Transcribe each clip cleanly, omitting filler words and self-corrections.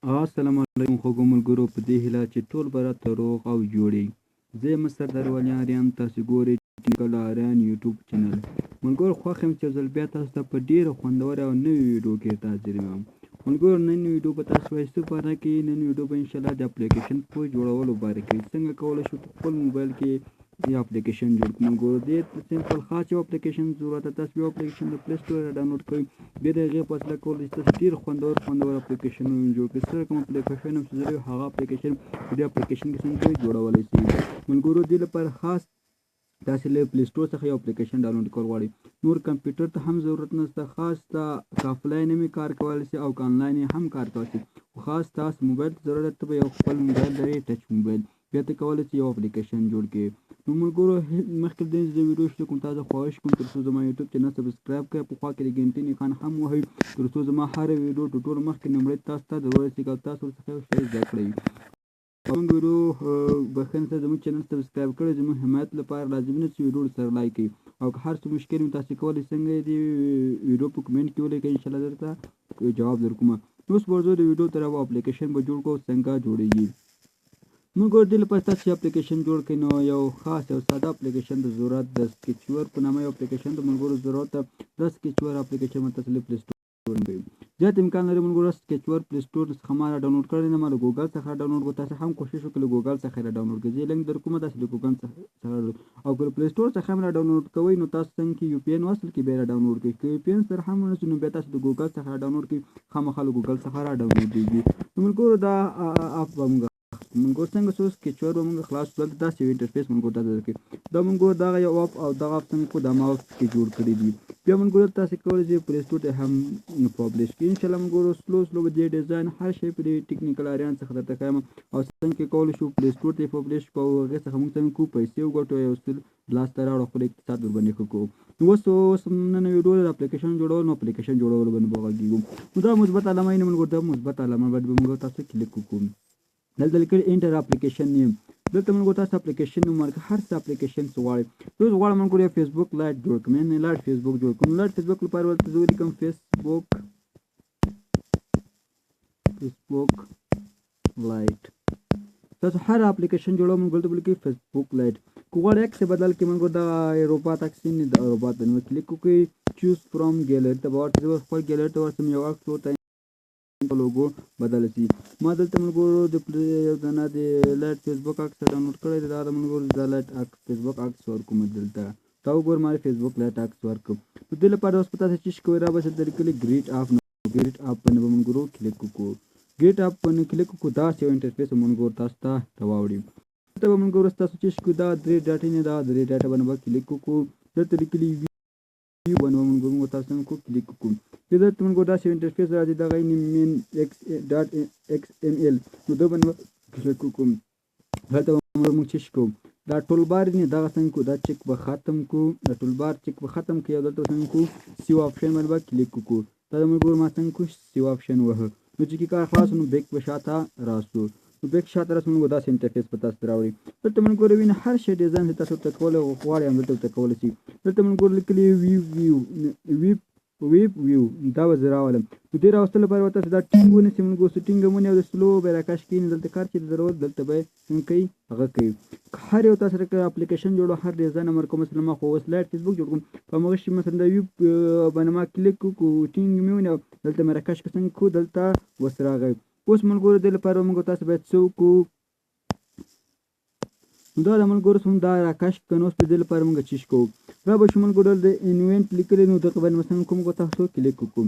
السلام علیکم خوږو ملګرو، په دې هیله چې ټول به راته روغ او جوړ یئ. زه یم سردار ولیان یم، تاسو ګورئ ټیکنیکل آریان یوټیوب چینل. ملګرو خوښ یم چې ځل بیا تاسو ته په ډېره خوندوره او نوې ویډیو کې حاضر یم. ملګرو نن ویډیو به تاسو وایي څه باره کې نن ویډیو به انشاءالله د اپلیکیشن په جوړولو باره کې څنګه کولی شو په خپل موبایل کې یا اپلیکیشن جوړ کړو. ملګرو دې سمپل خاص یو اپلیکیشن ضرورت ده. تاسو یو اپلیکیشن د پلی سټور ډاونلوډ کوئ، بیا د هغې په وسیله کولی شئ تاسو ډېر خوندور اپلیکیشنونه جوړ کړئ. څه رقم اپلیکیشن هم چې زه هغه اپلیکیشن په دې اپلیکیشن کې څنګه جوړولی شئ. ملګرو دې لپاره خاص تاسو له پلی سټور څخه یو اپلیکیشن ډاونلوډ کول غواړئ. نور کمپیوټر ته هم ضرورت نشته، خاص ته آفلاین هم کار کولی شئ او که آنلاین هم کار کولی شئ. خاص تاسو موبایل ته ضرورت ته به یو خپل موبایل لرئ، ټچ موبایل، بیا ته کولی شئ یو اپلیکیشن جوړ کړئ. نو ملګرو مخکې له دې چې د ویډیو شروع کوم تاسو خواهش کوم تر څو زما یوټیوب چینل سبسکرایب کړئ، په خوا کې د ګنټۍ نښان هم وهئ تر څو زما هره ویډیو د ټولو مخکې لومړی تاسو ته در ورسېږي او تاسو ورڅخه یو شی زده کړئ. زموږ ویډیو بښنې سره زموږ چینل سبسکرایب کړئ، زموږ حمایت لپاره لازمي نه چې ویډیو سره لایک کړئ او که هر څه مشکل وي تاسو کولی څنګه دې ویډیو په کمنټ کې ولیکئ، انشاءالله درته جواب درکوم. اوس به ورځو د ویډیو تر اپلیکیشن به جوړ کړو څنګه جوړیږي. ملګرو دې لپاره تاسو چې اپلیکیشن جوړ کړئ نو یو خاص یو ساده اپلیکیشن د ضرورت د سکیچور په نامه یو اپلیکیشن د ملګرو ضرورت ده. دا سکیچور اپلیکیشن به تاسو له پلی سټور کړئ. زیات امکان لري ملګرو سکیچور پلی سټور څخه ما راډاونلوډ کړی نه، ما له ګوګل څخه راډاونلوډ کړو. تاسو هم کوشش وکړئ له ګوګل څخه راډاونلوډ کړئ. زه لینک درکوم، تاسو له ګوګل څخه او که پلی سټور څخه هم راډاونلوډ کوئ نو تاسو څنګه کې یو پی ان وصل کړئ بیا راډاونلوډ کړئ. که یو پی ان سره هم ونه شي نو بیا تاسو د ګوګل څخه راډاونلوډ کړئ، خامخا له ګوګل څخه راډاونلوډېږي. نو ملګرو دا اپ به مونږ څنګه څو سکیچور به مونږ خلاص کړل، داسې یو انټرفیس مونږ ته درکړي. دا مونږ دغه یو اپ او دغه اپ څنګه دا ما کې جوړ کړي دي. بیا مونږ تاسو کولی شئ پلی سټور ته هم پبلش کړئ. انشاءالله مونږ سلو به دې ډیزاین هر شی په دې ټیکنیکل آریان څخه درته ښیم او څنګه کې کولی شو پلی سټور ته پبلش کوو، هغې څخه مونږ څنګه کوو پیسې وګټو، یو څه لاسته راوړو، خپل اقتصاد ورباندې ښه کوو. نو اوس نن ویډیو د اپلیکیشن جوړول نو اپلیکیشن جوړولو باندې به غږیږو. نو دا مثبت علامه یې ملګرو، دا مثبت علامه باندې به مونږ تاسو کلیک وکړو. دلته لیکلي انټر اپلیکیشن نیم، دلته مونږ تاسو اپلیکیشن نوم ورکړئ، هر څه اپلیکیشن څه غواړئ. زه اوس غواړم مونږ یو فیسبوک لایټ جوړ کړم، یعنې لایټ فیسبوک جوړ کړم. لایټ فیسبوک لپاره ورته زه ولیکم فیسبوک لایټ. تاسو هر اپلیکیشن جوړو مونږ دلته ولیکئ فیسبوک لایټ. که غواړئ عکس یې بدل کړئ مونږ دا روبات عکس یې د روبات باندې کلیک وکړئ، چوز فرام ګیلري ته به ورته زه خپل ګیلري ته ورسم، یو عکس ورته لوګو بدل شي. ما دلته ملګرو د یو دانه د لایټ فیسبوک عکس ډاونلوډ کړی دی. دا د ملګرو د لایټ فیسبوک عکس ورکوم دلته. دا وګورئ ما فیسبوک لایټ عکس ورکړم. په دې لپاره اوس په تاسو چې کوئ را به دلته لیکلي ګریټ اپ، ګریټ اپ باندې به ملګرو کلیک وکړو. ګریټ اپ باندې کلیک وکړو، داسې یو انټرفیس ملګرو تاسو ته راوړي. دلته به ملګرو تاسو چې کوئ دا درې ډاټې نه دا درې ډاټه باندې به کلیک وکړو. دلته لیکلي ویو باندې به ملګرو تاسو څنګه کلیک وکړو. بیا دلته ملګرو داسې انټرفیس راځي، دغه یې مین ډاټ ایکس ام ایل، نو دا باندې کلیک وکړو. هلته به موږ چیک کوو، دا ټول بار نه دغه څنګه کوو، دا چیک به ختم کوو، دا ټول بار چیک به ختم کړو او دلته څنګه کوو سیو آپشن باندې به کلیک وکړو. دا د ملګرو ما څنګه کوو سیو آپشن وهه، نو چې کار خلاص نو بیک به شاته راسو. نو بیک شاته راسو مونږ داسې انټرفیس په تاسو راوړي. دلته ملګرو وینئ هر شی ډیزاین چې تاسو ورته کولی غواړئ همدلته ورته کولی شئ. دلته ملګرو لیکلي ویو دا به زه راولم. نو دې راوستلو لپاره به تاسو دا ټینګ ونیسئ ملګرو، ټینګ ونیئ او د سلو به یې راکش کړئ. دلته کار چې ضرورت دلته به یې څنګه کوي هغه کوي. هر یو تاسو سره اپلیکیشن جوړو، هر ډیزاین امر کوم. مثلا ما خو اوس لایټ فیسبوک جوړ کوم، په همغه شي مثلا د ویو باندې ما کلیک وکړو، ټینګ مې ونیو، دلته مې راکش کړ څنګه کوو دلته اوس راغی. اوس ملګرو دې لپاره موږ تاسو باید څه وکړو، دا د ملګرو سم دا راکش کنه. اوس په دې لپاره موږ چیش کوو، را به شو ملګرو د انوینټ لیکلی نو دغه باندې مثلا کوم تاسو کلیک وکړو.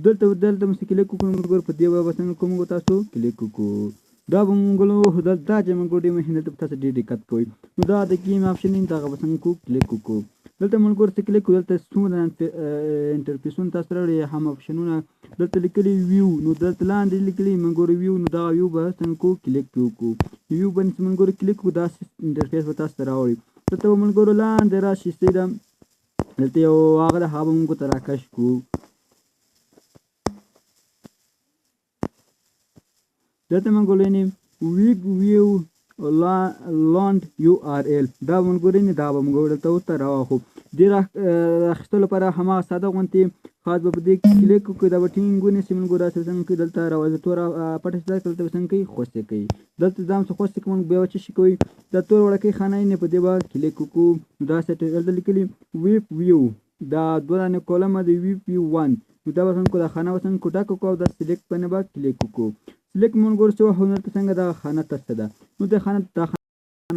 دلته مې کلیک وکړو ملګرو، په دې به مثلا کوم تاسو کلیک وکړو. دا به مونږ دا چې مونږ ډېر مهنت په تاسو ډېر دقت کوئ. نو دا د گیم آپشن دی، دغه به څنګه کوو کلیک وکړو. دلته ملګرو څه کلیک وکړو، دلته څومره انټرفیسونه تاسو راوړي هم آپشنونه دلته لیکلي ویو، نو دلته لاندې لیکلي ملګرو ویو، نو دا ویو به څنګه کوو کلیک وکړو. ویو باندې ملګرو کلیک وکړو، داسې انټرفیس به تاسو ته راوړي. دلته به ملګرو لاندې راشي دلته یو هغه د هغه به مونږ ته راکش کړو. دلته ملګرو یعنې ویګ ویو لاند یو آر ایل دا ملګرو یعنې دا به مونږ دلته ورته راواخو. دې راخیستلو لپاره هماغه ساده غوندې خاص به په دې کلیک وکړئ دا به ټینګ ونیسي ملګرو داسې څنګه کوي دلته راوځي توره پټه چې دلته څنګه کوي خوشې کوي دلته ځان څه خوشې کوي بیا څه شي کوي دا تور وړکۍ خانه یې په دې به کلیک وکړو داسې دلته لیکلي ویپ ویو دا دوه دانې کولمه د ویپ ویو 1 نو دا به څنګه کوو دا خانه به څنګه ډک کړو او دا سلیکټ باندې به کلیک وکړو سلیکټ ملګرو څه وخت دلته څنګه دا خانه تسته ده نو دا خانه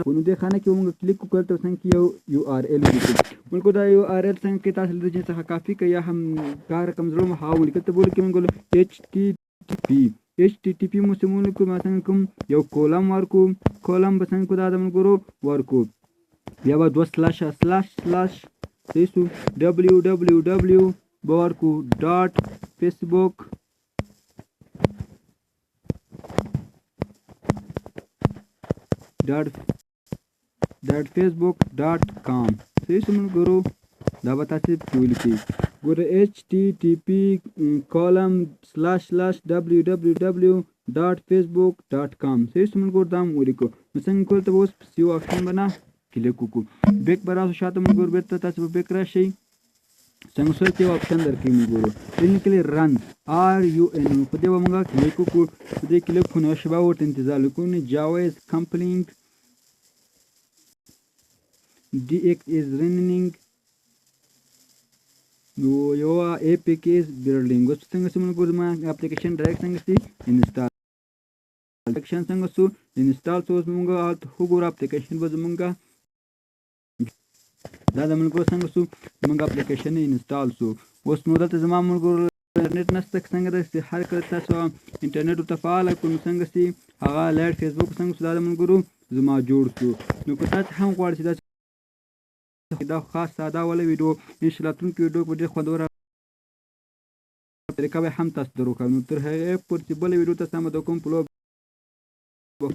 نو دې خانه کې موږ کلیک وکړو ته څنګه یو یو آر ال ولیکو ملګرو دا یو آر ال څنګه کې تاسو د دې څخه کافي کوي یا هم کار کم زړه مو هاو ولیکل ته بول کې موږ ایچ ټي ټي پی مو سمول کو ما څنګه کوم یو کولم ورکو کولم به څنګه کو دا ملګرو ورکو بیا به دوه سلاش تاسو www ورکو ډاټ فیسبوک .facebook.com صحیح سمون ګورو دا به تاسو ولیکئ ګوره http ://www.facebook.com صحیح سمون ګور دا ولیکو نو څنګه کول ته اوس سیو آپشن باندې کلیک وکړو بیک براسو شاته موږ ګور بیرته تاسو په بیک راشئ څنګه سوچ یو آپشن درکې موږ ګورو ټیکنیکلی رن RUN په دې موږ کلیک وکړو په دې کلیک خو نو شبا ورته انتظار وکړو جاوا از کمپلیټ DX is running نو یو APK is building اوس څنګه سمون ګورو ما اپلیکیشن ډایرکټ څنګه سي انسټال اپلیکیشن څنګه سو انسټال سو موږ هو ګورو اپلیکیشن به موږ دا د ملګرو څنګه سو موږ اپلیکیشن انسټال سو اوس نو دلته زما ملګرو انټرنیټ نشته څنګه د هر کله تاسو انټرنیټ ته فعال کوم څنګه سي هغه لایټ فیسبوک څنګه سو دا ملګرو زما جوړ سو نو که تاسو هم غواړئ دا خاص ساده ولا ویډیو ان شاء الله تونکو ویډیو په ډېر خوندوره طریقه به هم تاسو درو کوم تر هغه پورې بل ویډیو تاسو هم د کوم پلو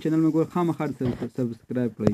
چینل مګور خامخا سبسکرایب کړئ